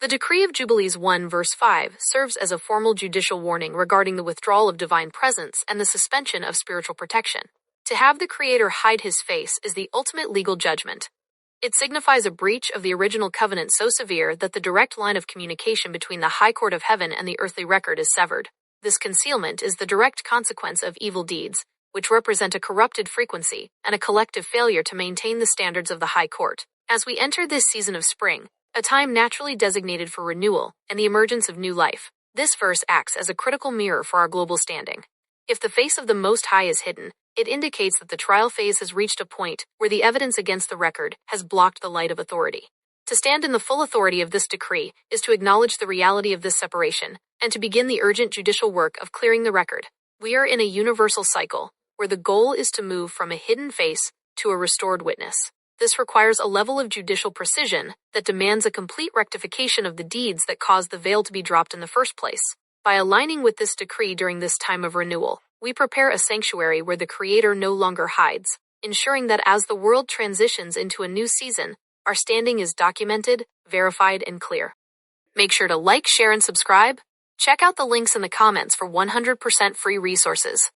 The decree of Jubilees 1 verse 5 serves as a formal judicial warning regarding the withdrawal of divine presence and the suspension of spiritual protection. To have the Creator hide his face is the ultimate legal judgment. It signifies a breach of the original covenant so severe that the direct line of communication between the high court of heaven and the earthly record is severed. This concealment is the direct consequence of evil deeds, which represent a corrupted frequency and a collective failure to maintain the standards of the high court. As we enter this season of spring, a time naturally designated for renewal and the emergence of new life, this verse acts as a critical mirror for our global standing. If the face of the Most High is hidden, it indicates that the trial phase has reached a point where the evidence against the record has blocked the light of authority. To stand in the full authority of this decree is to acknowledge the reality of this separation and to begin the urgent judicial work of clearing the record. We are in a universal cycle where the goal is to move from a hidden face to a restored witness. This requires a level of judicial precision that demands a complete rectification of the deeds that caused the veil to be dropped in the first place. By aligning with this decree during this time of renewal, we prepare a sanctuary where the Creator no longer hides, ensuring that as the world transitions into a new season, our standing is documented, verified, and clear. Make sure to like, share, and subscribe. Check out the links in the comments for 100% free resources.